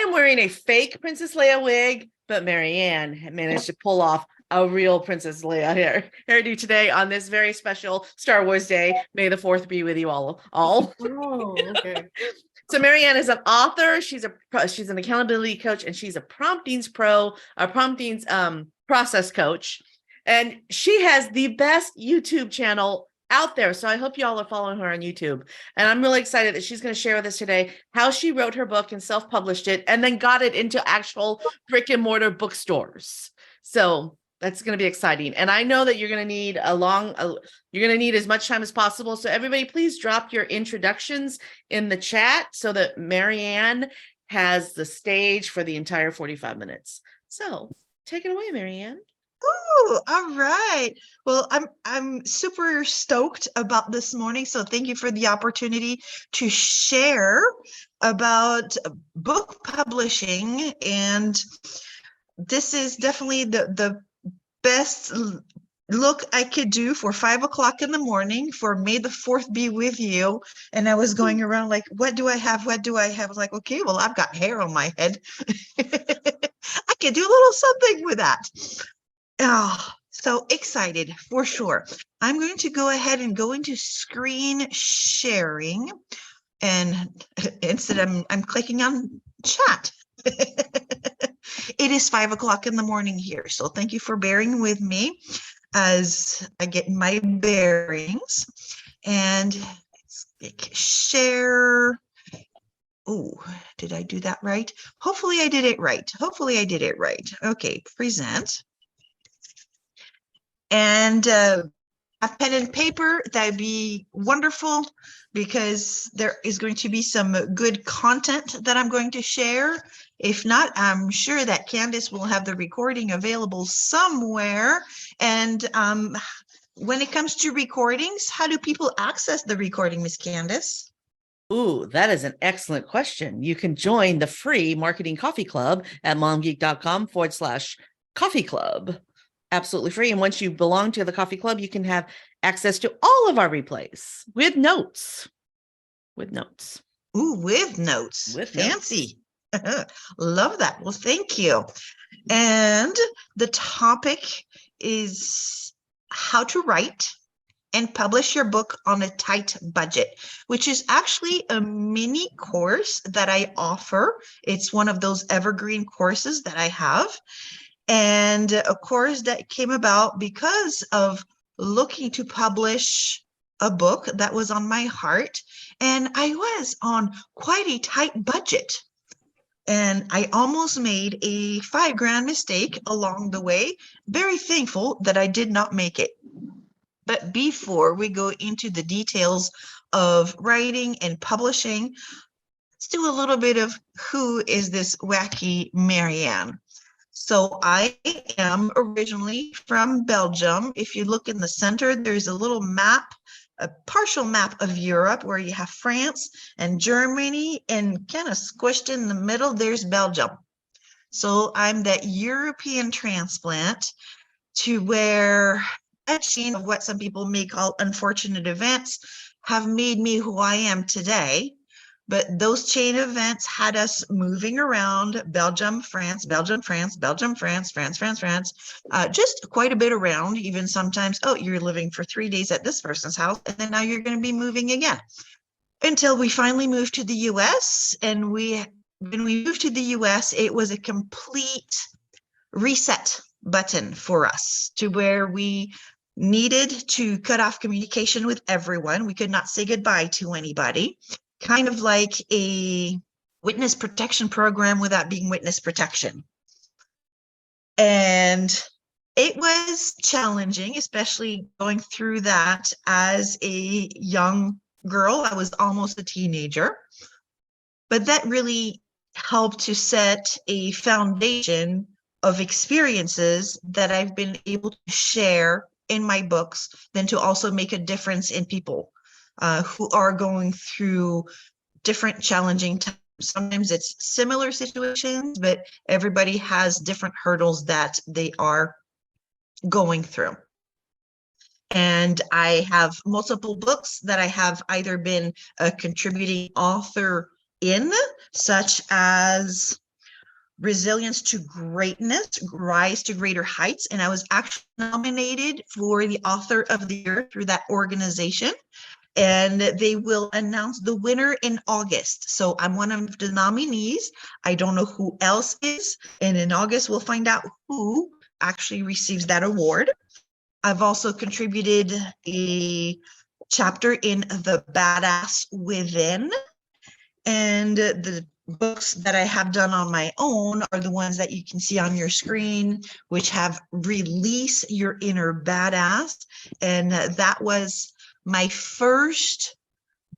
am wearing a fake Princess Leia wig, but Marianne managed to pull off a real Princess Leia hairdo today on this very special Star Wars Day. May the 4th be with you all. Oh, okay. So Marianne is an author. She's an accountability coach, and she's a promptings process coach. And she has the best YouTube channel out there. So I hope y'all are following her on YouTube. And I'm really excited that she's going to share with us today how she wrote her book and self-published it and then got it into actual brick and mortar bookstores. So that's going to be exciting. And I know that you're going to need you're going to need as much time as possible. So everybody, please drop your introductions in the chat so that Marianne has the stage for the entire 45 minutes. So take it away, Marianne. Oh, all right. Well, I'm super stoked about this morning. So thank you for the opportunity to share about book publishing. And this is definitely the best look I could do for 5 o'clock in the morning for May the 4th be with you. And I was going around like, what do I have? What do I have? I was like, okay, well, I've got hair on my head. I could do a little something with that. Oh, so excited for sure. I'm going to go ahead and go into screen sharing. And instead I'm clicking on chat. It is 5 o'clock in the morning here. So thank you for bearing with me as I get my bearings. And let's click share. Oh, did I do that right? Hopefully I did it right. Hopefully I did it right. Okay, present. And a pen and paper, that'd be wonderful because there is going to be some good content that I'm going to share. If not, I'm sure that Candace will have the recording available somewhere. And when it comes to recordings, how do people access the recording, Miss Candace? Ooh, that is an excellent question. You can join the free Marketing Coffee Club at momgeek.com/coffee club. Absolutely free. And once you belong to the coffee club, you can have access to all of our replays with notes. Ooh, with notes. Fancy. Love that. Well, thank you. And the topic is how to write and publish your book on a tight budget, which is actually a mini course that I offer. It's one of those evergreen courses that I have. And a course that came about because of looking to publish a book that was on my heart. And I was on quite a tight budget. And I almost made a $5,000 mistake along the way. Very thankful that I did not make it. But before we go into the details of writing and publishing, let's do a little bit of who is this wacky Marianne. So I am originally from Belgium. If you look in the center, there's a little map, a partial map of Europe where you have France and Germany, and kind of squished in the middle, there's Belgium. So I'm that European transplant to where a chain of what some people may call unfortunate events have made me who I am today. But those chain events had us moving around Belgium, France, Belgium, France, Belgium, France, France, France, France, just quite a bit around. Even sometimes, oh, you're living for 3 days at this person's house, and then now you're going to be moving again. Until we finally moved to the US. And when we moved to the US, it was a complete reset button for us to where we needed to cut off communication with everyone. We could not say goodbye to anybody. Kind of like a witness protection program without being witness protection. And it was challenging, especially going through that as a young girl. I was almost a teenager, but that really helped to set a foundation of experiences that I've been able to share in my books, then to also make a difference in people who are going through different challenging times. Sometimes it's similar situations, but everybody has different hurdles that they are going through. And I have multiple books that I have either been a contributing author in, such as Resilience to Greatness, Rise to Greater Heights. And I was actually nominated for the Author of the Year through that organization. And they will announce the winner in August. So I'm one of the nominees. I don't know who else is. And in August, we'll find out who actually receives that award. I've also contributed a chapter in The Badass Within. And the books that I have done on my own are the ones that you can see on your screen, which have Release Your Inner Badass. And that was my first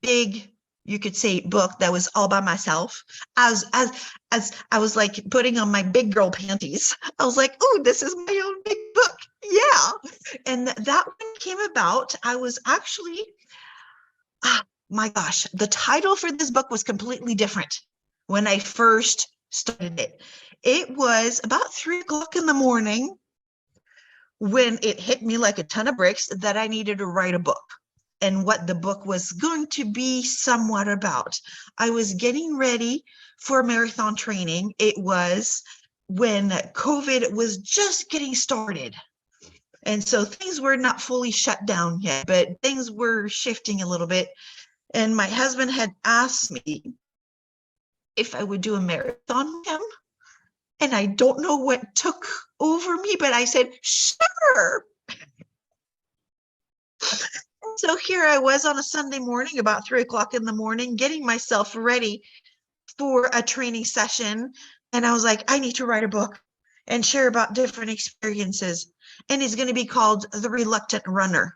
big, you could say, book that was all by myself. As I was like putting on my big girl panties, I was like, oh, this is my own big book. Yeah. And that one came about. I was actually, my gosh, the title for this book was completely different when I first started it. It was about 3 o'clock in the morning when it hit me like a ton of bricks that I needed to write a book and what the book was going to be somewhat about. I was getting ready for marathon training. It was when COVID was just getting started. And so things were not fully shut down yet, but things were shifting a little bit. And my husband had asked me if I would do a marathon with him. And I don't know what took over me, but I said, sure. So here I was on a Sunday morning, about 3 o'clock in the morning, getting myself ready for a training session. And I was like, I need to write a book and share about different experiences. And it's going to be called The Reluctant Runner.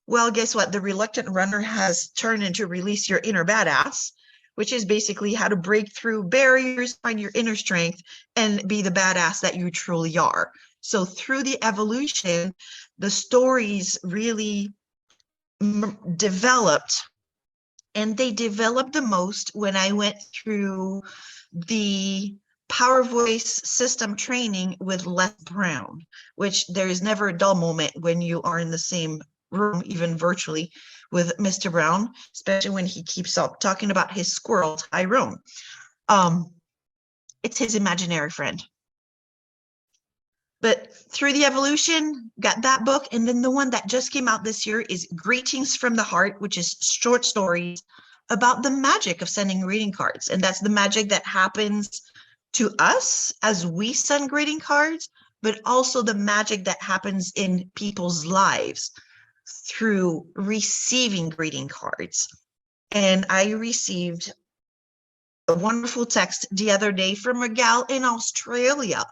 Well, guess what? The Reluctant Runner has turned into Release Your Inner Badass, which is basically how to break through barriers, find your inner strength, and be the badass that you truly are. So through the evolution, the stories really developed, and they developed the most when I went through the Power Voice system training with Les Brown, which there is never a dull moment when you are in the same room, even virtually, with Mr. Brown, especially when he keeps up talking about his squirrel, Tyrone. It's his imaginary friend. But through the evolution, got that book. And then the one that just came out this year is Greetings from the Heart, which is short stories about the magic of sending greeting cards. And that's the magic that happens to us as we send greeting cards, but also the magic that happens in people's lives through receiving greeting cards. And I received a wonderful text the other day from a gal in Australia,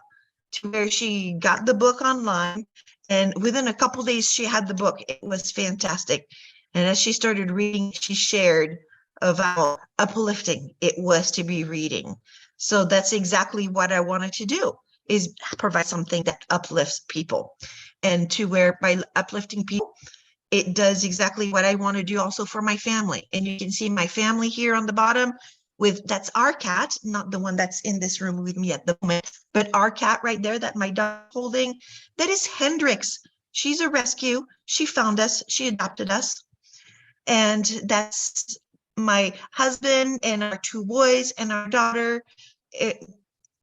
to where she got the book online, and within a couple days she had the book. It was fantastic. And as she started reading, she shared of how uplifting it was to be reading. So that's exactly what I wanted to do, is provide something that uplifts people. And to where by uplifting people, it does exactly what I want to do also for my family. And you can see my family here on the bottom with, that's our cat, not the one that's in this room with me at the moment, but our cat right there that my dog holding, that is Hendrix. She's a rescue. She found us, she adopted us. And that's my husband and our 2 boys and our daughter.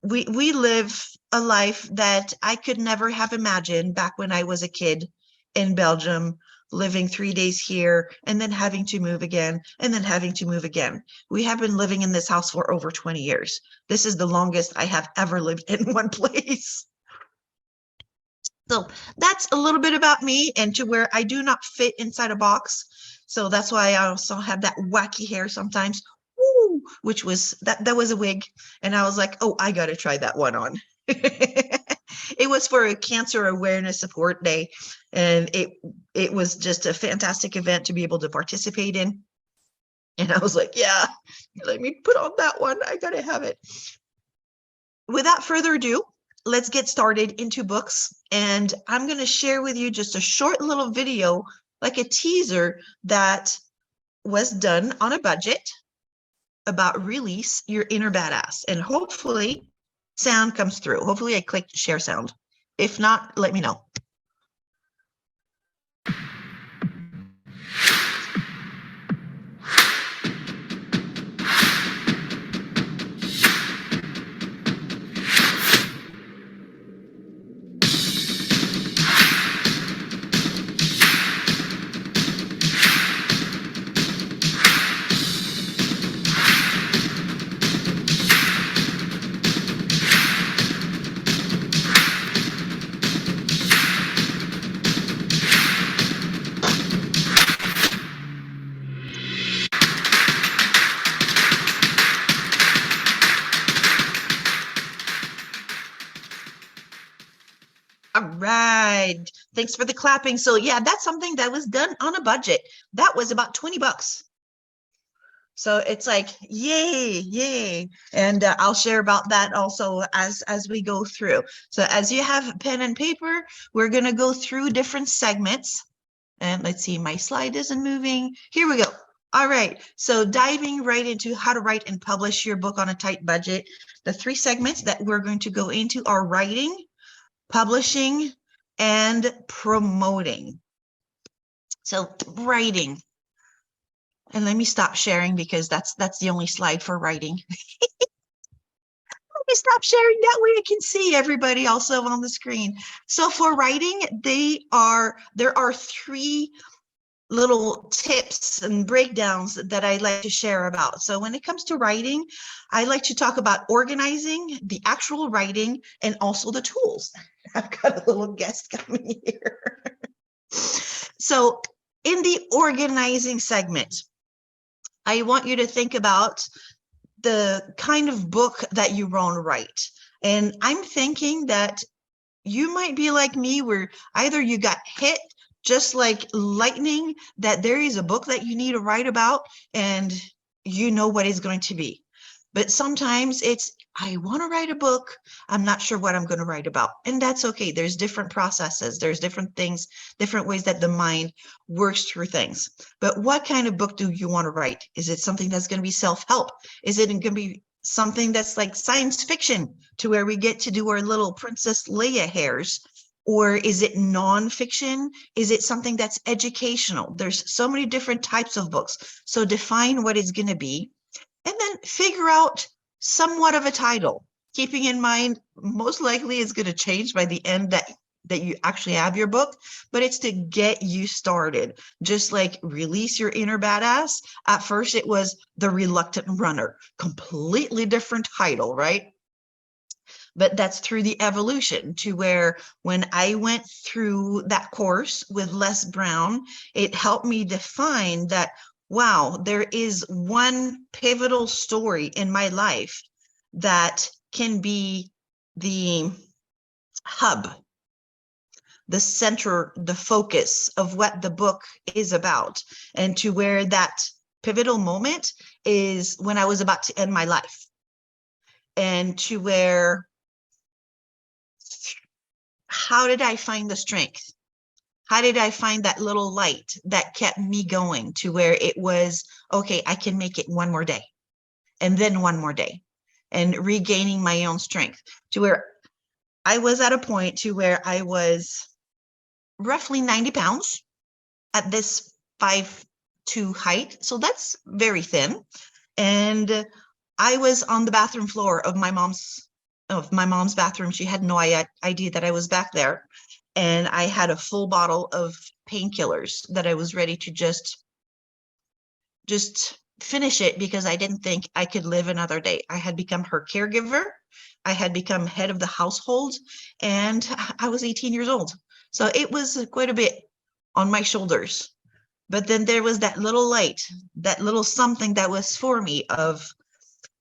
We live a life that I could never have imagined back when I was a kid in Belgium, living 3 days here and then having to move again and then having to move again. We have been living in this house for over 20 years. This is the longest I have ever lived in one place. So that's a little bit about me, and to where I do not fit inside a box. So that's why I also have that wacky hair sometimes, woo, which was, that was a wig. And I was like, oh, I got to try that one on. It was for a Cancer Awareness Support Day, and it was just a fantastic event to be able to participate in. And I was like, yeah, let me put on that one. I gotta have it. Without further ado, let's get started into books. And I'm going to share with you just a short little video, like a teaser that was done on a budget about Release Your Inner Badass. And hopefully sound comes through. Hopefully I clicked share sound. If not, let me know. right. Thanks for the clapping. So yeah, that's something that was done on a budget. That was about $20. So it's like, yay, yay. And I'll share about that also as we go through. So as you have pen and paper, we're going to go through different segments. And let's see, my slide isn't moving. Here we go. All right. So diving right into how to write and publish your book on a tight budget. The 3 segments that we're going to go into are writing, publishing, and promoting. So writing. And let me stop sharing because that's the only slide for writing. Let me stop sharing, that way I can see everybody also on the screen. So for writing, there are 3 little tips and breakdowns that I like to share about. So when it comes to writing, I like to talk about organizing, the actual writing, and also the tools. I've got a little guest coming here. So in the organizing segment, I want you to think about the kind of book that you want to write. And I'm thinking that you might be like me, where either you got hit just like lightning, that there is a book that you need to write about and you know what it's going to be. But sometimes it's, I want to write a book. I'm not sure what I'm going to write about. And that's okay. There's different processes. There's different things, different ways that the mind works through things. But what kind of book do you want to write? Is it something that's going to be self-help? Is it going to be something that's like science fiction, to where we get to do our little Princess Leia hairs? Or is it nonfiction? Is it something that's educational? There's so many different types of books. So define what it's going to be, and then figure out somewhat of a title, keeping in mind most likely it's going to change by the end that you actually have your book, but it's to get you started. Just like Release Your Inner Badass. At first it was The Reluctant Runner, completely different title, right? But that's through the evolution, to where when I went through that course with Les Brown, it helped me define that, wow, there is one pivotal story in my life that can be the hub, the center, the focus of what the book is about. And to where that pivotal moment is when I was about to end my life. And to where, how did I find the strength? How did I find that little light that kept me going, to where it was, okay, I can make it one more day, and then one more day, and regaining my own strength, to where I was at a point to where I was roughly 90 pounds at this 5'2" height. So that's very thin. And I was on the bathroom floor of my mom's bathroom. She had no idea that I was back there. And I had a full bottle of painkillers that I was ready to just finish it, because I didn't think I could live another day. I had become her caregiver. I had become head of the household, and I was 18 years old. So it was quite a bit on my shoulders. But then there was that little light, that little something that was for me, of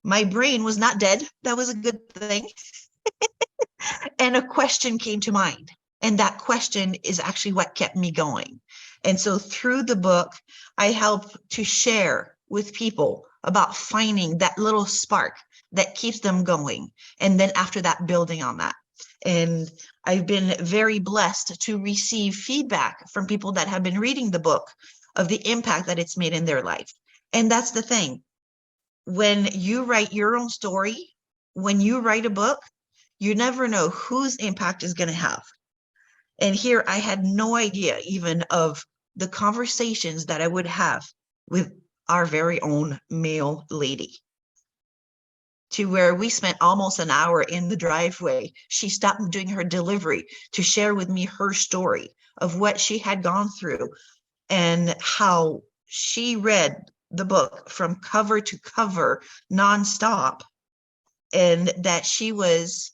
my brain was not dead. That was a good thing. And a question came to mind. And that question is actually what kept me going. And so through the book, I help to share with people about finding that little spark that keeps them going. And then after that, building on that. And I've been very blessed to receive feedback from people that have been reading the book of the impact that it's made in their life. And that's the thing. When you write your own story, when you write a book, you never know whose impact is going to have. And here I had no idea even of the conversations that I would have with our very own mail lady, to where we spent almost an hour in the driveway. She stopped doing her delivery to share with me her story of what she had gone through, and how she read the book from cover to cover nonstop, and that she was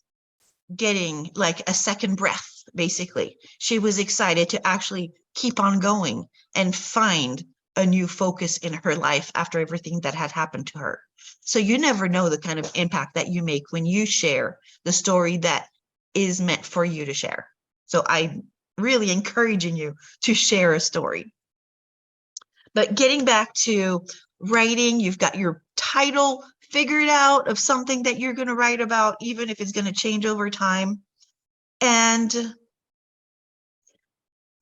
getting like a second breath. Basically, she was excited to actually keep on going and find a new focus in her life after everything that had happened to her. So you never know the kind of impact that you make when you share the story that is meant for you to share. So I'm really encouraging you to share a story. But getting back to writing, you've got your title figured out of something that you're going to write about, even if it's going to change over time. And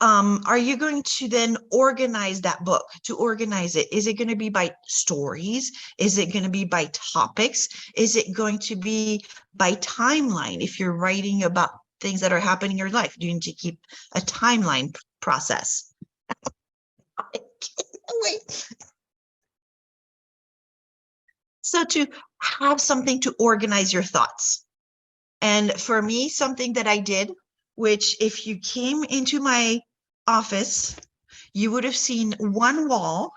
are you going to then organize that book? To organize it, is it going to be by stories? Is it going to be by topics? Is it going to be by timeline? If you're writing about things that are happening in your life, do you need to keep a timeline process? Wait. So to have something to organize your thoughts. And for me, something that I did, which if you came into my office, you would have seen one wall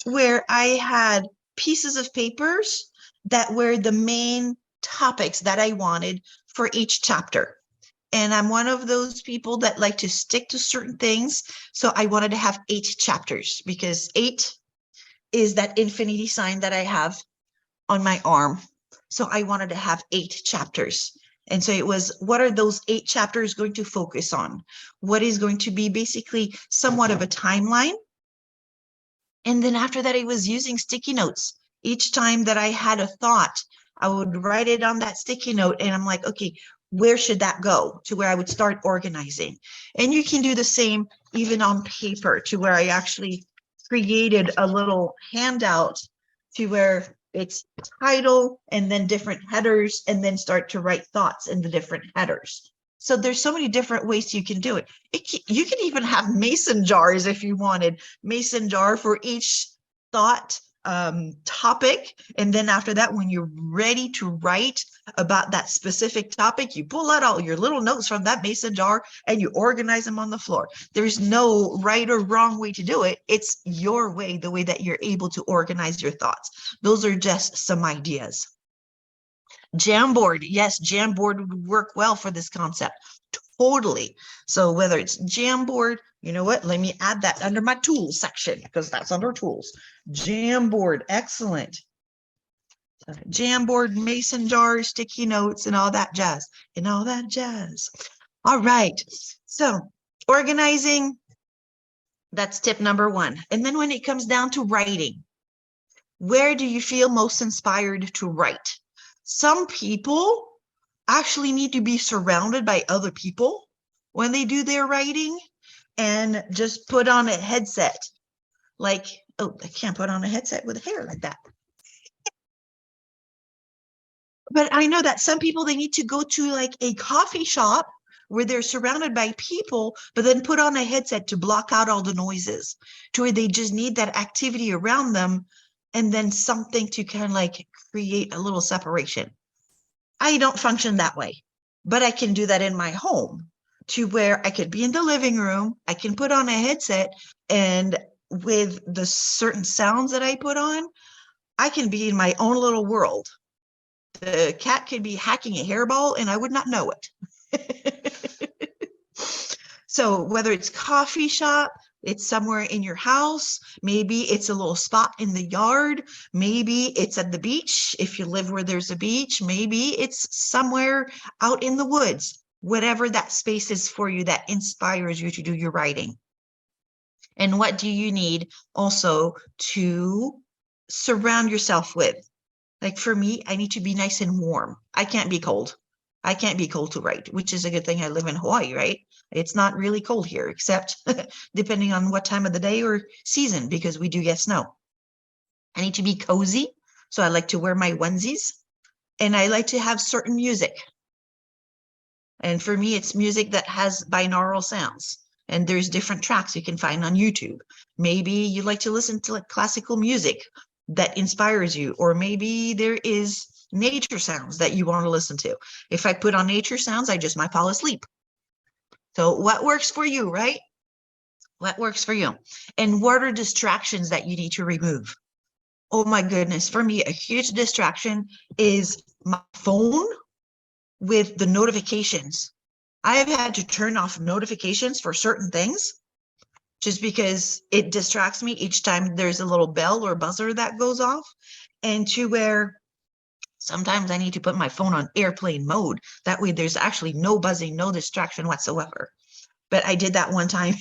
where I had pieces of papers that were the main topics that I wanted for each chapter. And I'm one of those people that like to stick to certain things. So I wanted to have 8 chapters because 8 is that infinity sign that I have on my arm. So I wanted to have 8 chapters. And so it was, what are those 8 chapters going to focus on? What is going to be basically somewhat of a timeline? And then after that, I was using sticky notes. Each time that I had a thought, I would write it on that sticky note. And I'm like, okay, where should that go? To where I would start organizing. And you can do the same even on paper, to where I actually created a little handout to where it's title and then different headers, and then start to write thoughts in the different headers. So there's so many different ways you can do it. You can even have mason jars if you wanted. Mason jar for each thought topic. And then after that, when you're ready to write about that specific topic, you pull out all your little notes from that mason jar and you organize them on the floor. There's no right or wrong way to do it. It's your way, the way that you're able to organize your thoughts. Those are just some ideas. Jamboard, yes, Jamboard would work well for this concept. Totally. So whether it's Jamboard, you know what? Let me add that under my tools section, because that's under tools. Jamboard, excellent. Jamboard, mason jars, sticky notes, and all that jazz. All right. So organizing, that's tip number 1. And then when it comes down to writing, where do you feel most inspired to write? Some people actually need to be surrounded by other people when they do their writing, and just put on a headset. Like, oh, I can't put on a headset with hair like that. But I know that some people, they need to go to like a coffee shop where they're surrounded by people, but then put on a headset to block out all the noises, to where they just need that activity around them, and then something to kind of like create a little separation. I don't function that way, but I can do that in my home, to where I could be in the living room, I can put on a headset, and with the certain sounds that I put on, I can be in my own little world. The cat could be hacking a hairball and I would not know it. So whether it's coffee shop, it's somewhere in your house, maybe it's a little spot in the yard, maybe it's at the beach if you live where there's a beach, maybe it's somewhere out in the woods, whatever that space is for you that inspires you to do your writing. And what do you need also to surround yourself with? Like for me, I need to be nice and warm. I can't be cold. I can't be cold to write, which is a good thing. I live in Hawaii, right? It's not really cold here, except depending on what time of the day or season, because we do get snow. I need to be cozy. So I like to wear my onesies, and I like to have certain music. And for me, it's music that has binaural sounds. And there's different tracks you can find on YouTube. Maybe you like to listen to like classical music that inspires you, or maybe there is nature sounds that you want to listen to. If I put on nature sounds, I just might fall asleep. So what works for you, right? What works for you? And what are distractions that you need to remove? Oh my goodness, for me, a huge distraction is my phone with the notifications. I have had to turn off notifications for certain things, just because it distracts me each time there's a little bell or buzzer that goes off, and to where Sometimes I need to put my phone on airplane mode. That way there's actually no buzzing, no distraction whatsoever. But I did that one time.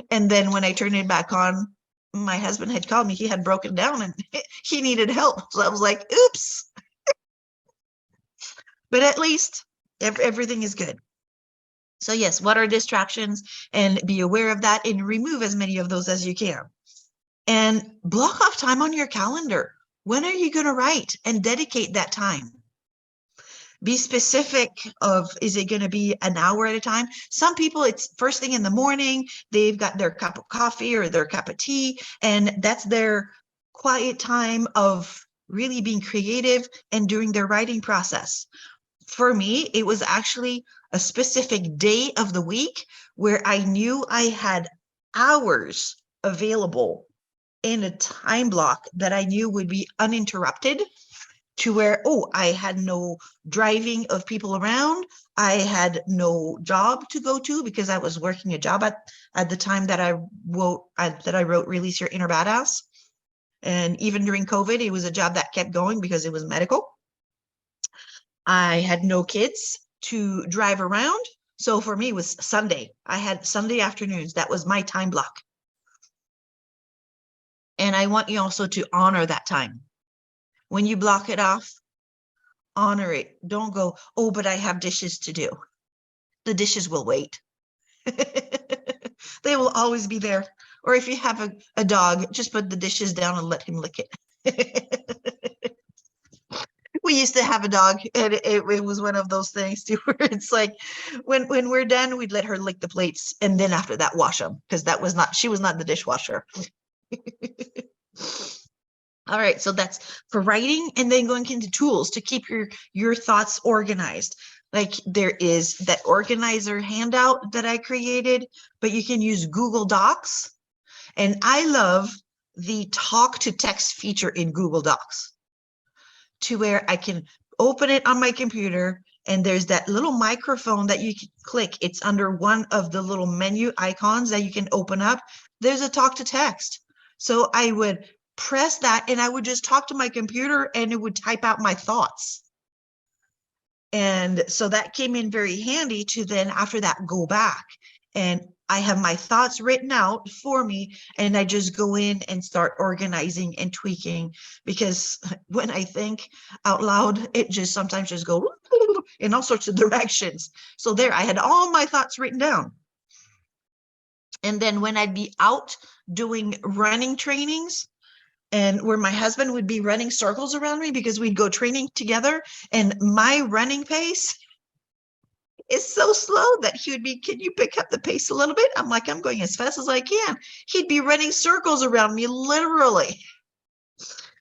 And then when I turned it back on, my husband had called me. He had broken down and he needed help. So I was like, oops. But at least everything is good. So yes, what are distractions? And be aware of that and remove as many of those as you can. And block off time on your calendar. When are you going to write and dedicate that time? Be specific of, is it going to be an hour at a time? Some people, it's first thing in the morning, they've got their cup of coffee or their cup of tea, and that's their quiet time of really being creative and doing their writing process. For me, it was actually a specific day of the week where I knew I had hours available in a time block that I knew would be uninterrupted, to where, oh, I had no driving of people around. I had no job to go to because I was working a job at the time that I wrote Release Your Inner Badass. And even during COVID, it was a job that kept going because it was medical. I had no kids to drive around. So for me, it was Sunday. I had Sunday afternoons. That was my time block. And I want you also to honor that time. When you block it off, honor it. Don't go, oh, but I have dishes to do. The dishes will wait. They will always be there. Or if you have a dog, just put the dishes down and let him lick it. We used to have a dog, and it was one of those things too, where it's like, when we're done, we'd let her lick the plates, and then after that, wash them, because she was not the dishwasher. All right, so that's for writing, and then going into tools to keep your thoughts organized. Like there is that organizer handout that I created, but you can use Google Docs. And I love the talk to text feature in Google Docs, to where I can open it on my computer, and there's that little microphone that you can click. It's under one of the little menu icons that you can open up. There's a talk to text. So I would press that and I would just talk to my computer and it would type out my thoughts. And so that came in very handy to then after that go back, and I have my thoughts written out for me, and I just go in and start organizing and tweaking, because when I think out loud, it just sometimes just go in all sorts of directions. So there, I had all my thoughts written down. And then when I'd be out doing running trainings, and where my husband would be running circles around me because we'd go training together, and my running pace is so slow that he would be, can you pick up the pace a little bit? I'm like, I'm going as fast as I can. He'd be running circles around me, literally.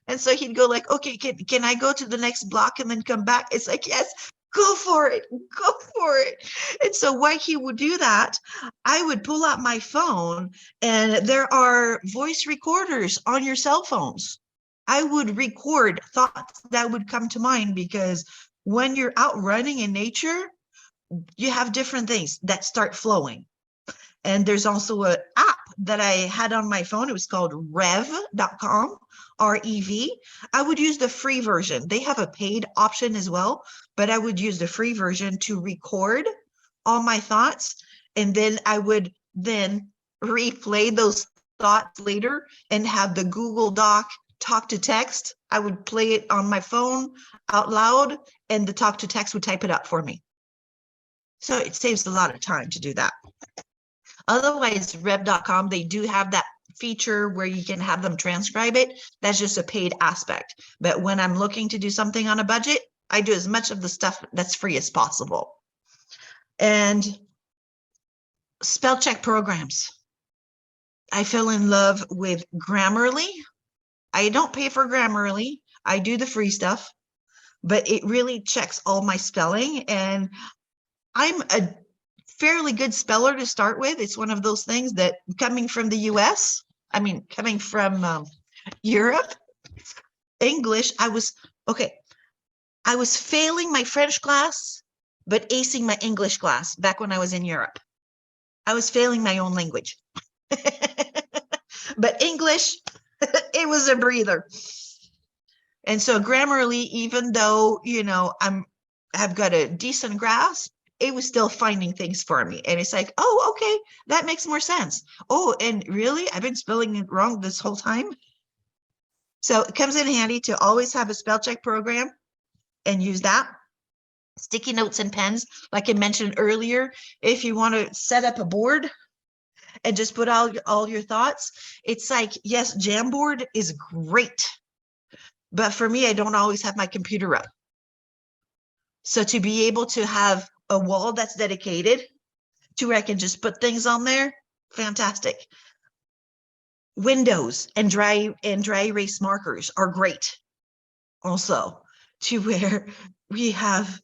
And so he'd go like, okay, can I go to the next block and then come back? It's like, yes, go for it, go for it. And so while he would do that, I would pull out my phone, and there are voice recorders on your cell phones. I would record thoughts that would come to mind, because when you're out running in nature, you have different things that start flowing. And there's also an app that I had on my phone. It was called rev.com, R-E-V. I would use the free version. They have a paid option as well, but I would use the free version to record all my thoughts. And then I would then replay those thoughts later and have the Google Doc talk to text. I would play it on my phone out loud, and the talk to text would type it up for me. So it saves a lot of time to do that. Otherwise, rev.com, they do have that feature where you can have them transcribe it. That's just a paid aspect. But when I'm looking to do something on a budget, I do as much of the stuff that's free as possible. And spell check programs. I fell in love with Grammarly. I don't pay for Grammarly. I do the free stuff, but it really checks all my spelling. And I'm a fairly good speller to start with. It's one of those things that, coming from the US, coming from Europe, English, I was failing my French class, but acing my English class back when I was in Europe. I was failing my own language. But English, it was a breather. And so Grammarly, even though, I've got a decent grasp, it was still finding things for me. And it's like, oh, okay, that makes more sense. Oh, and really, I've been spelling it wrong this whole time. So it comes in handy to always have a spell check program and use that. Sticky notes and pens, like I mentioned earlier, if you want to set up a board and just put all your thoughts, it's like, yes, Jamboard is great. But for me, I don't always have my computer up. So to be able to have a wall that's dedicated to where I can just put things on there, fantastic. Windows and dry erase markers are great. Also, to where we have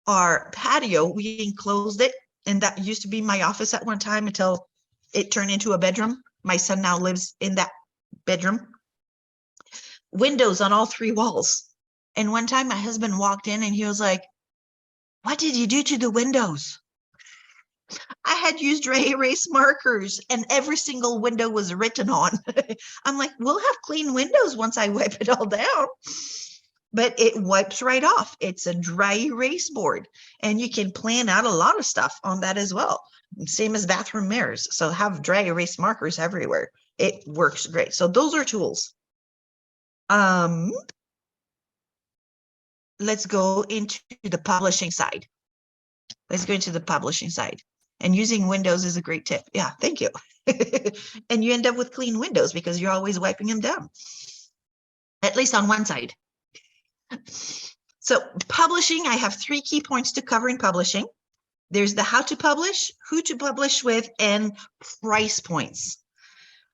our patio, we enclosed it, and that used to be my office at one time until it turned into a bedroom. My son now lives in that bedroom. Windows on all 3 walls. And one time my husband walked in and he was like, what did you do to the windows? I had used dry erase markers and every single window was written on. I'm like, we'll have clean windows once I wipe it all down. But it wipes right off. It's a dry erase board. And you can plan out a lot of stuff on that as well. Same as bathroom mirrors. So have dry erase markers everywhere. It works great. So those are tools. Let's go into the publishing side. And using Windows is a great tip. Yeah, thank you. And you end up with clean windows because you're always wiping them down, at least on one side. So publishing, I have 3 key points to cover in publishing. There's the how to publish, who to publish with, and price points.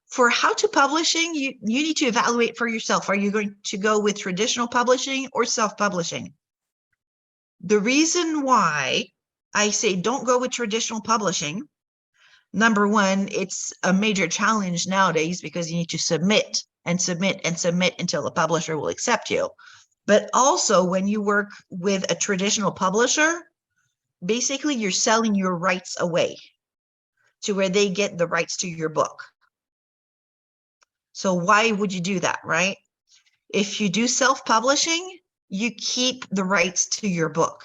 For how to publishing, you need to evaluate for yourself. Are you going to go with traditional publishing or self-publishing? The reason why I say don't go with traditional publishing, number one, it's a major challenge nowadays because you need to submit and submit and submit until a publisher will accept you. But also when you work with a traditional publisher, basically you're selling your rights away to where they get the rights to your book. So why would you do that, right? If you do self-publishing, you keep the rights to your book.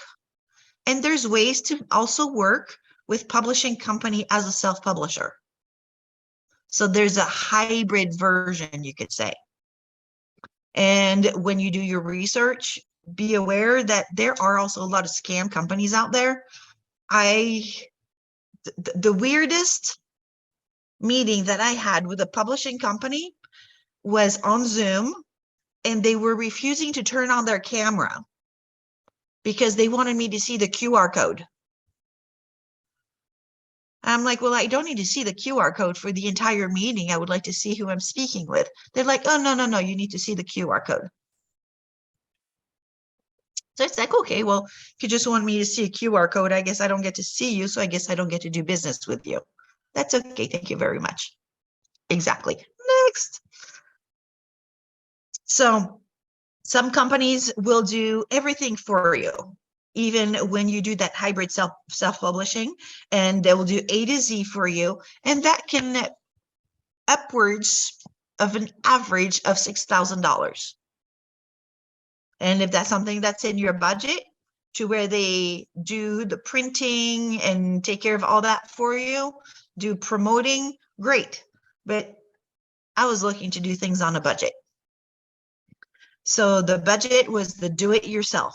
And there's ways to also work with publishing company as a self-publisher. So there's a hybrid version, you could say. And when you do your research, be aware that there are also a lot of scam companies out there. The weirdest meeting that I had with a publishing company was on Zoom, and they were refusing to turn on their camera because they wanted me to see the QR code. I'm like, well, I don't need to see the QR code for the entire meeting. I would like to see who I'm speaking with. They're like, oh, no, you need to see the QR code. So it's like, okay, well, if you just want me to see a QR code, I guess I don't get to see you. So I guess I don't get to do business with you. That's okay. Thank you very much. Exactly. Next. So some companies will do everything for you, even when you do that hybrid self-publishing, and they will do A to Z for you. And that can upwards of an average of $6,000. And if that's something that's in your budget to where they do the printing and take care of all that for you, do promoting, great. But I was looking to do things on a budget. So the budget was the do it yourself,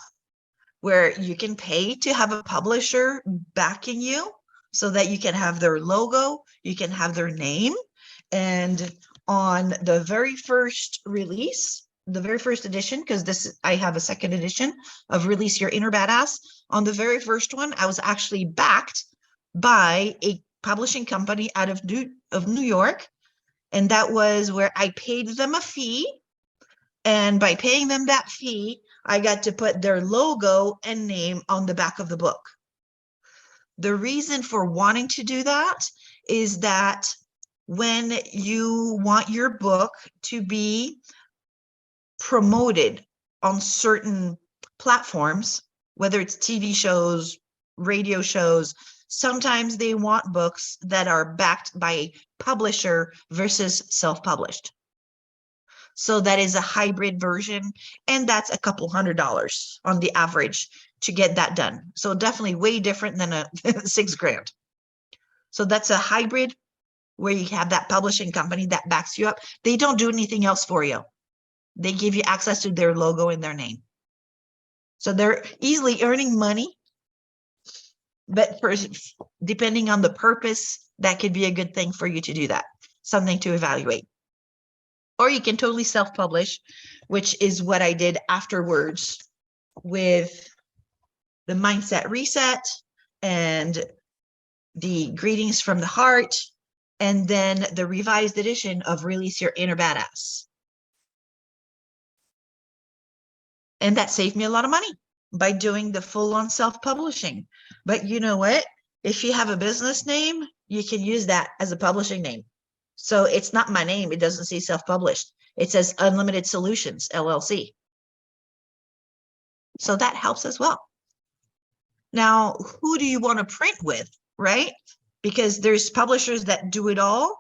where you can pay to have a publisher backing you so that you can have their logo, you can have their name. And on the very first release, the very first edition, because I have a second edition of Release Your Inner Badass. On the very first one, I was actually backed by a publishing company out of New York. And that was where I paid them a fee. And by paying them that fee, I got to put their logo and name on the back of the book. The reason for wanting to do that is that when you want your book to be promoted on certain platforms, whether it's TV shows, radio shows, sometimes they want books that are backed by a publisher versus self-published. So that is a hybrid version, and that's a couple $100 on the average to get that done. So definitely way different than a $6,000. So that's a hybrid where you have that publishing company that backs you up. They don't do anything else for you. They give you access to their logo and their name. So they're easily earning money, but depending on the purpose, that could be a good thing for you to do that, something to evaluate. Or you can totally self-publish, which is what I did afterwards with the Mindset Reset and the Greetings from the Heart, and then the revised edition of Release Your Inner Badass. And that saved me a lot of money by doing the full-on self-publishing. But you know what? If you have a business name, you can use that as a publishing name. So it's not my name. It doesn't say self-published. It says Unlimited Solutions, LLC. So that helps as well. Now, who do you want to print with, right? Because there's publishers that do it all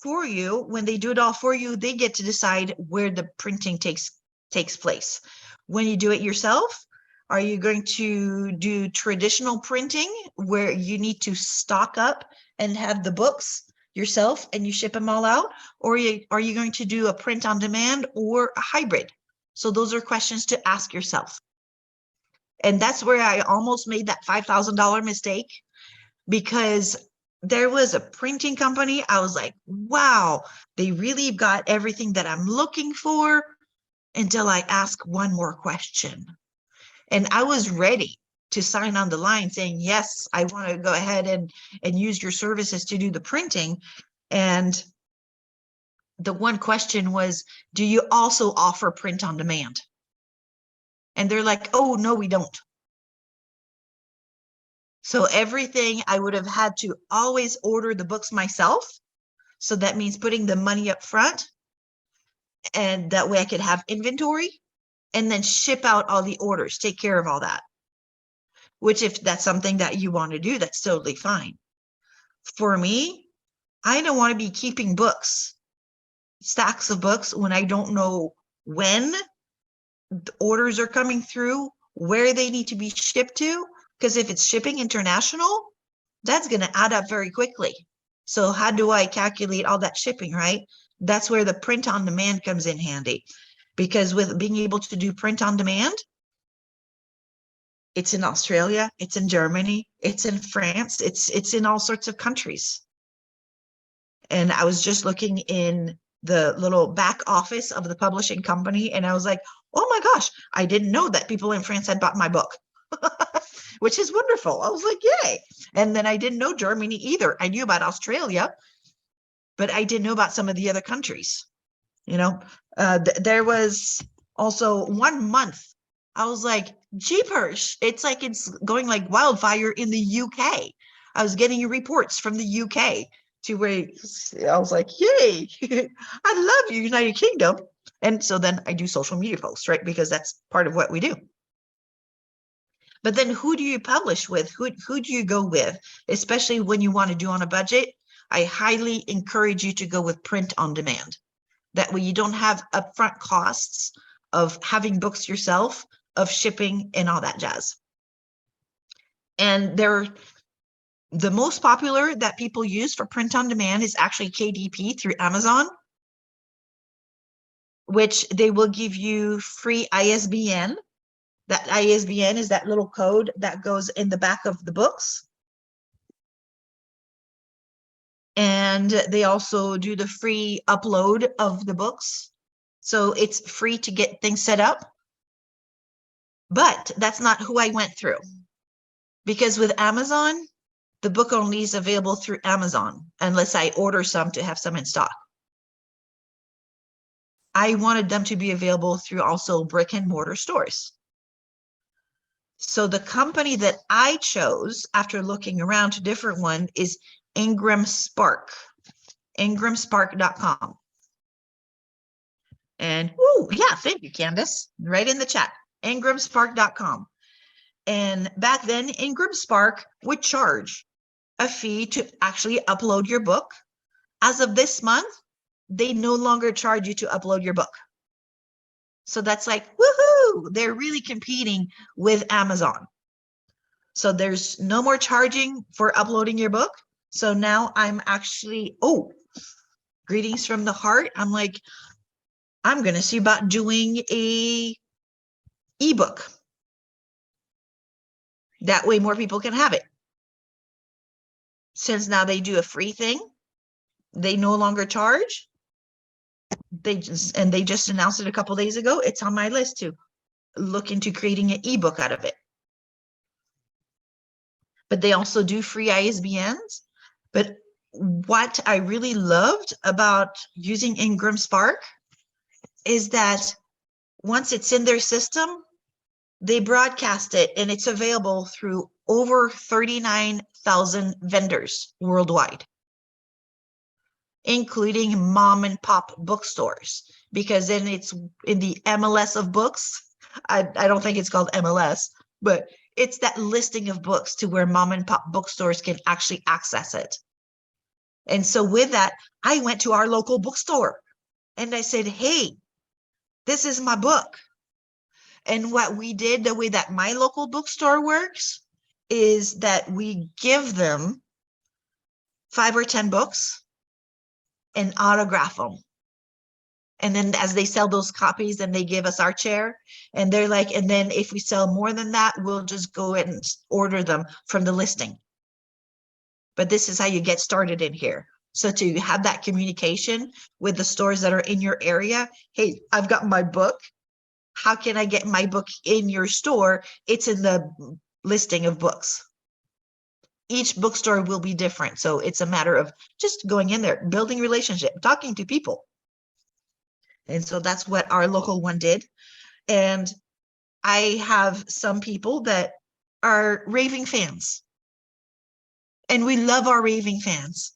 for you. When they do it all for you, they get to decide where the printing takes place. When you do it yourself, are you going to do traditional printing where you need to stock up and have the books yourself and you ship them all out? Or are you going to do a print on demand or a hybrid? So those are questions to ask yourself. And that's where I almost made that $5,000 mistake, because there was a printing company. I was like, wow, they really got everything that I'm looking for, until I ask one more question. And I was ready to sign on the line saying, yes, I want to go ahead and use your services to do the printing. And the one question was, do you also offer print on demand? And they're like, oh, no, we don't. So everything I would have had to always order the books myself. So that means putting the money up front, and that way I could have inventory and then ship out all the orders, take care of all that. Which, if that's something that you want to do, that's totally fine. For me, I don't want to be keeping books, stacks of books, when I don't know when the orders are coming through, where they need to be shipped to. Because if it's shipping international, that's going to add up very quickly. So how do I calculate all that shipping, right? That's where the print on demand comes in handy. Because with being able to do print on demand, it's in Australia, it's in Germany, it's in France, it's in all sorts of countries. And I was just looking in the little back office of the publishing company, and I was like, oh my gosh, I didn't know that people in France had bought my book. Which is wonderful. I was like, yay. And then I didn't know Germany either. I knew about Australia, but I didn't know about some of the other countries. You know, there was also 1 month. I was like, jeepers, it's like it's going like wildfire in the UK. I was getting reports from the UK to where I was like, yay, I love you, United Kingdom. And so then I do social media posts, right? Because that's part of what we do. But then who do you publish with? Who do you go with? Especially when you want to do on a budget, I highly encourage you to go with print on demand. That way you don't have upfront costs of having books yourself, of shipping and all that jazz. And the most popular that people use for print on demand is actually KDP through Amazon, which they will give you free ISBN. That ISBN is that little code that goes in the back of the books. And they also do the free upload of the books. So it's free to get things set up. But that's not who I went through. Because with Amazon, the book only is available through Amazon, unless I order some to have some in stock. I wanted them to be available through also brick and mortar stores. So the company that I chose after looking around to different one is Ingram Spark, ingramspark.com. And yeah, thank you, Candace, right in the chat, ingramspark.com. And back then, Ingram Spark would charge a fee to actually upload your book. As of this month, they no longer charge you to upload your book. So that's like, woohoo, they're really competing with Amazon. So there's no more charging for uploading your book. So now I'm actually, oh, greetings from the heart. I'm like, I'm going to see about doing a ebook. That way more people can have it. Since now they do a free thing, they no longer charge. They just announced it a couple days ago. It's on my list to look into creating an ebook out of it. But they also do free ISBNs. But what I really loved about using Ingram Spark is that once it's in their system, they broadcast it and it's available through over 39,000 vendors worldwide, including mom and pop bookstores, because then it's in the MLS of books. I don't think it's called MLS, but it's that listing of books to where mom and pop bookstores can actually access it. And so with that, I went to our local bookstore and I said, hey, this is my book. And what we did, the way that my local bookstore works, is that we give them 5 or 10 books and autograph them. And then as they sell those copies, then they give us our chair. And they're like, and then if we sell more than that, we'll just go and order them from the listing. But this is how you get started in here. So to have that communication with the stores that are in your area, hey, I've got my book. How can I get my book in your store? It's in the listing of books. Each bookstore will be different. So it's a matter of just going in there, building relationship, talking to people. And so that's what our local one did. And I have some people that are raving fans. And we love our raving fans.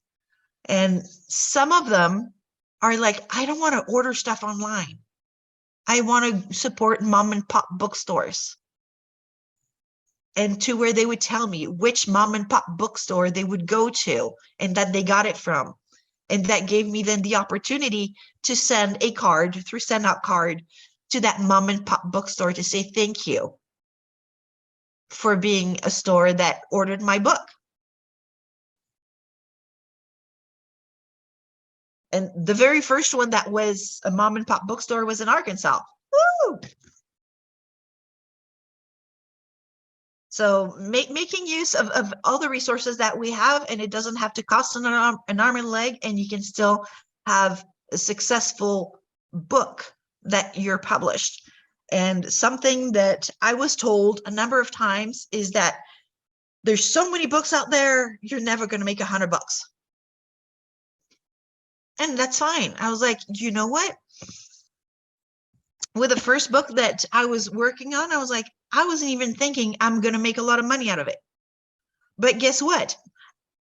And some of them are like, I don't want to order stuff online. I want to support mom and pop bookstores. And to where they would tell me which mom and pop bookstore they would go to and that they got it from. And that gave me then the opportunity to send a card through send out card to that mom and pop bookstore to say thank you for being a store that ordered my book. And the very first one that was a mom and pop bookstore was in Arkansas. Woo! So making use of all the resources that we have, and it doesn't have to cost an arm and a leg, and you can still have a successful book that you're published. And something that I was told a number of times is that there's so many books out there, you're never going to make $100. And that's fine. I was like, you know what? With the first book that I was working on, I was like, I wasn't even thinking I'm going to make a lot of money out of it. But guess what?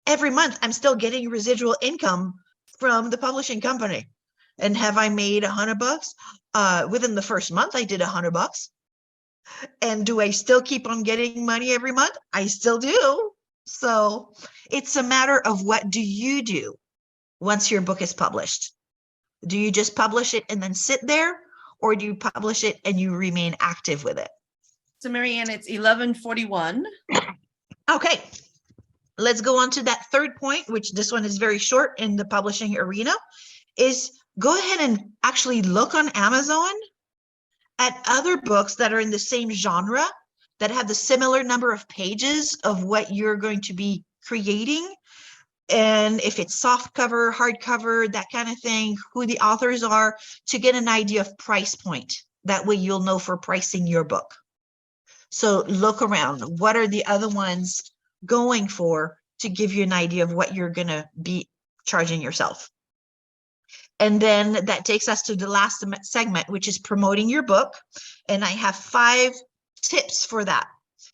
Every month I'm still getting residual income from the publishing company. And have I made $100? Within the first month, I did $100. And do I still keep on getting money every month? I still do. So it's a matter of what do you do once your book is published? Do you just publish it and then sit there? Or do you publish it and you remain active with it? So Marianne, it's 11:41. Okay, let's go on to that third point, which this one is very short in the publishing arena, is go ahead and actually look on Amazon at other books that are in the same genre, that have the similar number of pages of what you're going to be creating. And if it's soft cover, hardcover, that kind of thing, who the authors are, to get an idea of price point. That way you'll know for pricing your book. So look around. What are the other ones going for to give you an idea of what you're going to be charging yourself? And then that takes us to the last segment, which is promoting your book. And I have 5 tips for that,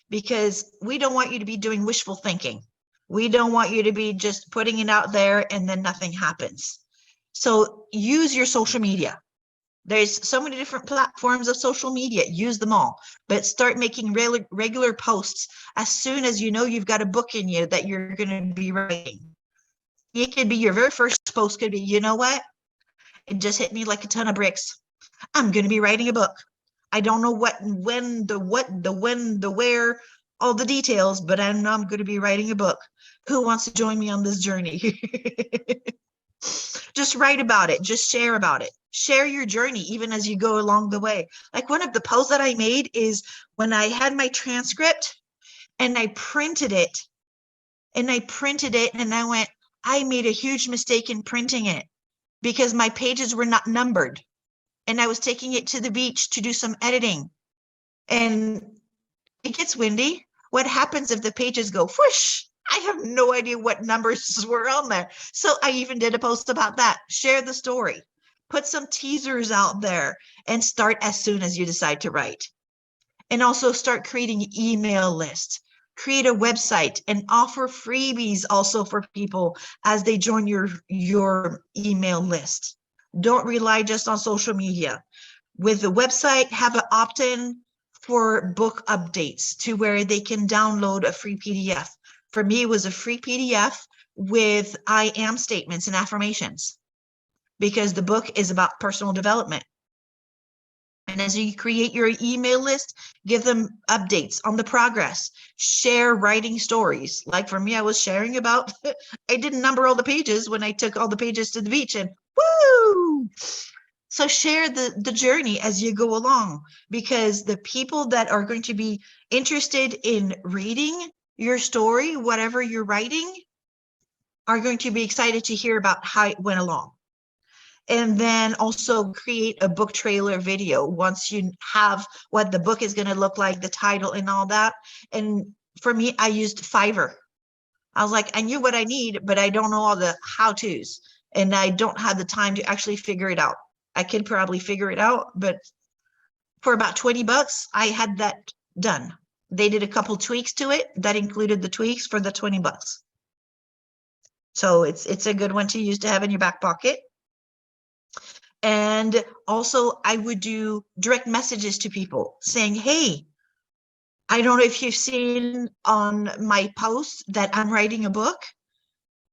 because we don't want you to be doing wishful thinking. We don't want you to be just putting it out there and then nothing happens. So use your social media. There's so many different platforms of social media. Use them all, but start making regular posts as soon as you know you've got a book in you that you're going to be writing. It could be your very first post could be, you know what? It just hit me like a ton of bricks. I'm going to be writing a book. I don't know when, the where, all the details, but I know I'm going to be writing a book. Who wants to join me on this journey? Just write about it. Just share about it. Share your journey even as you go along the way. Like one of the posts that I made is when I had my transcript and I printed it and I went, I made a huge mistake in printing it because my pages were not numbered. And I was taking it to the beach to do some editing. And it gets windy. What happens if the pages go whoosh? I have no idea what numbers were on there. So I even did a post about that. Share the story. Put some teasers out there and start as soon as you decide to write. And also start creating email lists. Create a website and offer freebies also for people as they join your email list. Don't rely just on social media. With the website, have an opt-in for book updates to where they can download a free PDF. For me, it was a free PDF with I am statements and affirmations because the book is about personal development. And as you create your email list, give them updates on the progress, share writing stories. Like for me, I was sharing about, I didn't number all the pages when I took all the pages to the beach and woo! So share the journey as you go along, because the people that are going to be interested in reading your story, whatever you're writing, are going to be excited to hear about how it went along. And then also create a book trailer video once you have what the book is going to look like, the title and all that. And for me, I used Fiverr. I was like, I knew what I need, but I don't know all the how-tos. And I don't have the time to actually figure it out. I could probably figure it out, but for about $20, I had that done. They did a couple tweaks to it that included the tweaks for the $20. So it's a good one to use to have in your back pocket. And also I would do direct messages to people saying, hey, I don't know if you've seen on my post that I'm writing a book.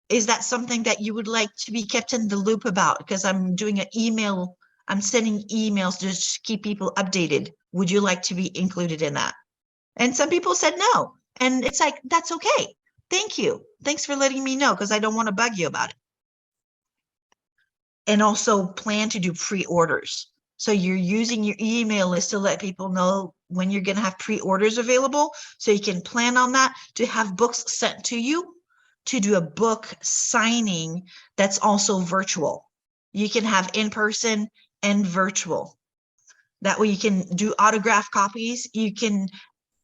Is that something that you would like to be kept in the loop about? Because I'm doing an email, I'm sending emails to just keep people updated. Would you like to be included in that? And some people said no. And it's like, that's okay. Thank you. Thanks for letting me know, because I don't want to bug you about it. And also plan to do pre-orders. So you're using your email list to let people know when you're going to have pre-orders available. So you can plan on that, to have books sent to you, to do a book signing that's also virtual. You can have in person and virtual. That way you can do autograph copies. You can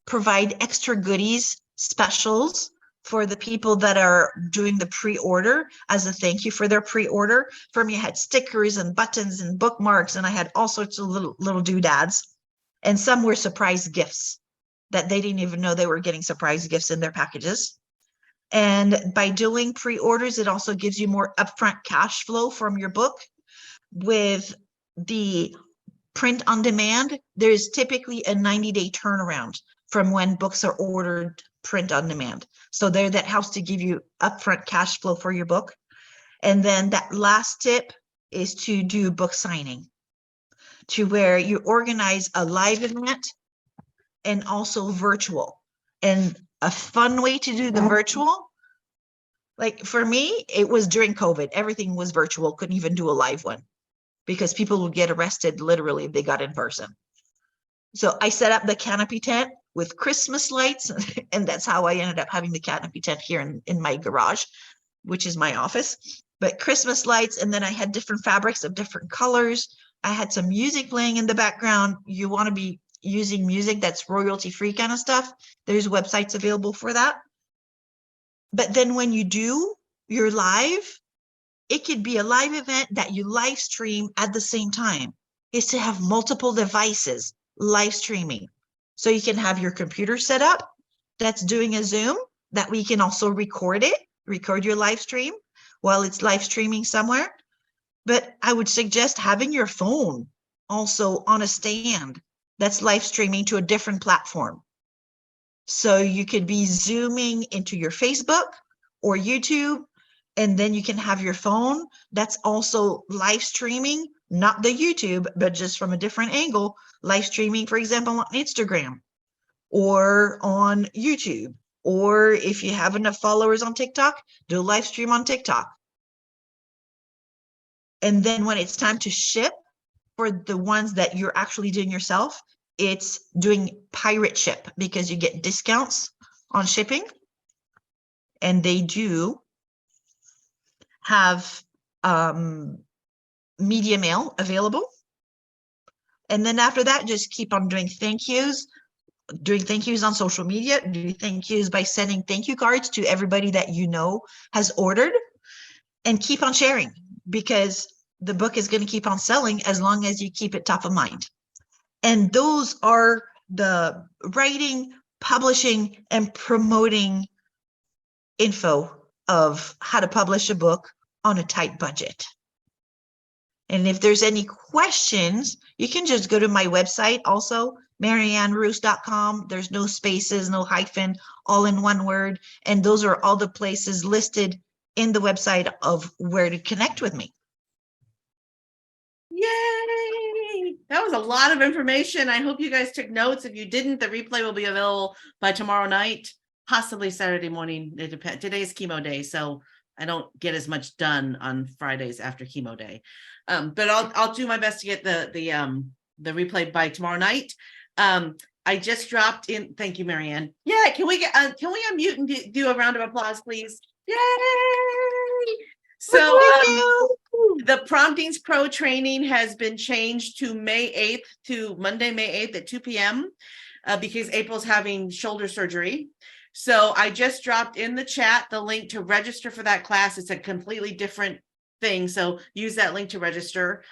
provide extra goodies, specials for the people that are doing the pre-order as a thank you for their pre-order. For me, I had stickers and buttons and bookmarks, and I had all sorts of little doodads. And some were surprise gifts that they didn't even know they were getting surprise gifts in their packages. And by doing pre-orders, it also gives you more upfront cash flow from your book. With the print on demand, there's typically a 90-day turnaround from when books are ordered print on demand. So that helps to give you upfront cash flow for your book. And then that last tip is to do book signing, to where you organize a live event and also virtual. And a fun way to do the virtual, like for me, it was during COVID, everything was virtual, couldn't even do a live one because people would get arrested literally if they got in person. So I set up the canopy tent with Christmas lights, and that's how I ended up having the canopy tent here in my garage, which is my office. But Christmas lights, and then I had different fabrics of different colors. I had some music playing in the background. You want to be using music that's royalty-free kind of stuff. There's websites available for that. But then when you do your live, it could be a live event that you live stream at the same time. Is to have multiple devices live streaming. So you can have your computer set up that's doing a Zoom, that we can also record your live stream while it's live streaming somewhere. But I would suggest having your phone also on a stand that's live streaming to a different platform. So you could be Zooming into your Facebook or YouTube, and then you can have your phone that's also live streaming not the YouTube, but just from a different angle, live streaming, for example, on Instagram or on YouTube. Or if you have enough followers on TikTok, do a live stream on TikTok. And then when it's time to ship for the ones that you're actually doing yourself, it's doing pirate ship because you get discounts on shipping. And they do have media mail available. And then after that, just keep on doing thank yous on social media, do thank yous by sending thank you cards to everybody that you know has ordered, and keep on sharing, because the book is going to keep on selling as long as you keep it top of mind. And those are the writing, publishing, and promoting info of how to publish a book on a tight budget. And if there's any questions, you can just go to my website also, marianneroos.com. There's no spaces, no hyphen, all in one word. And those are all the places listed in the website of where to connect with me. Yay! That was a lot of information. I hope you guys took notes. If you didn't, the replay will be available by tomorrow night, possibly Saturday morning. It depends. Today's chemo day, so I don't get as much done on Fridays after chemo day. But I'll do my best to get the replay by tomorrow night. I just dropped in. Thank you, Marianne. Yeah, can we unmute and do a round of applause, please? Yay! So the Promptings Pro training has been changed to May 8th, to Monday, May 8th at 2 p.m. Because April's having shoulder surgery. So I just dropped in the chat the link to register for that class. It's a completely different thing. So use that link to register.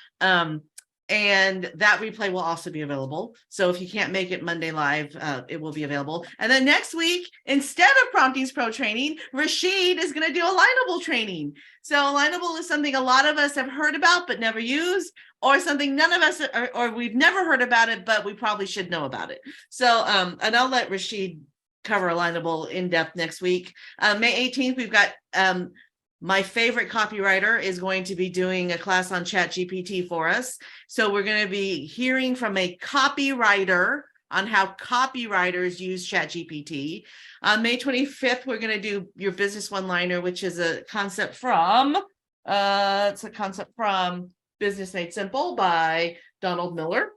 And that replay will also be available. So if you can't make it Monday live, it will be available. And then next week, instead of Promptings Pro training, Rashid is going to do Alignable training. So Alignable is something a lot of us have heard about but never used, or something none of us, or we've never heard about it, but we probably should know about it. So, and I'll let Rashid cover Alignable in depth next week. May 18th, we've got my favorite copywriter is going to be doing a class on ChatGPT for us. So we're going to be hearing from a copywriter on how copywriters use ChatGPT. On May 25th, we're going to do your business one-liner, which is a concept from, Business Made Simple by Donald Miller.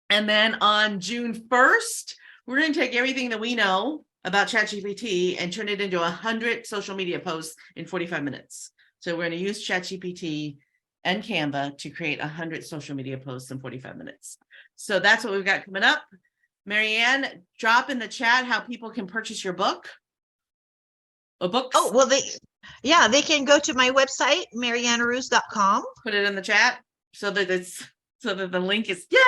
And then on June 1st, we're going to take everything that we know about ChatGPT and turn it into 100 social media posts in 45 minutes. So we're going to use ChatGPT and Canva to create 100 social media posts in 45 minutes. So that's what we've got coming up. Marianne, drop in the chat how people can purchase your book. Or books. Oh, well, they can go to my website, marianneroos.com. Put it in the chat so that the link is, yay!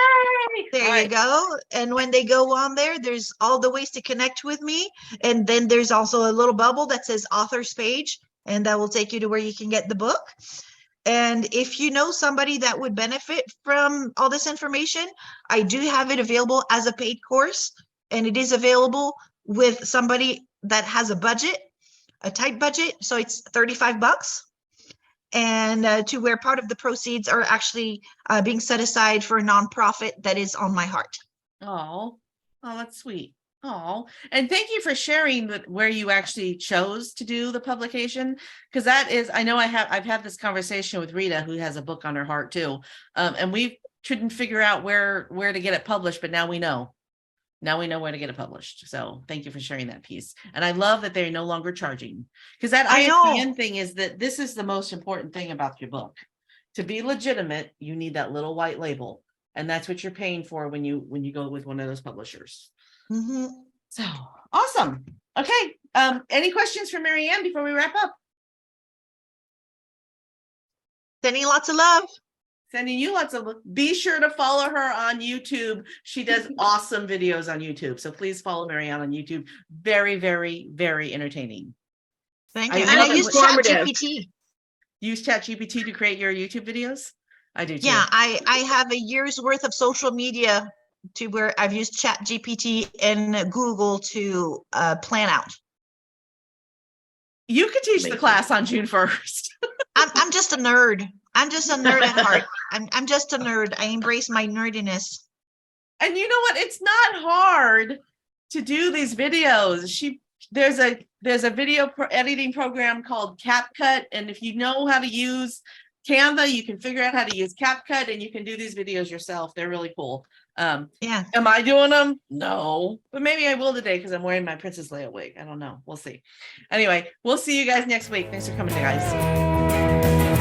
There you go. And when they go on there, there's all the ways to connect with me. And then there's also a little bubble that says author's page, and that will take you to where you can get the book. And if you know somebody that would benefit from all this information, I do have it available as a paid course, and it is available with somebody that has a budget, a tight budget. So it's $35. And to where part of the proceeds are actually being set aside for a nonprofit that is on my heart. Oh, that's sweet. Oh, and thank you for sharing where you actually chose to do the publication, because that is, I know I've had this conversation with Rita, who has a book on her heart too, and we couldn't figure out where to get it published, but now we know. Now we know where to get it published. So thank you for sharing that piece. And I love that they're no longer charging, because that ISBN thing is that this is the most important thing about your book. To be legitimate, you need that little white label. And that's what you're paying for when you go with one of those publishers. Mm-hmm. So awesome. Okay. Any questions for Marianne before we wrap up? Sending lots of love. Sending you lots of love. Be sure to follow her on YouTube. She does awesome videos on YouTube. So please follow Marianne on YouTube. Very, very, very entertaining. Thank you. I And I love use it. ChatGPT. Use ChatGPT to create your YouTube videos? I do too. Yeah, I have a year's worth of social media to where I've used ChatGPT and Google to plan out. You could teach the class on June 1st. I'm just a nerd. I'm just a nerd at heart. I'm just a nerd. I embrace my nerdiness. And you know what? It's not hard to do these videos. There's a video editing program called CapCut, and if you know how to use Canva, you can figure out how to use CapCut, and you can do these videos yourself. They're really cool. Yeah. Am I doing them? No, but maybe I will today because I'm wearing my Princess Leia wig. I don't know. We'll see. Anyway, we'll see you guys next week. Thanks for coming, guys.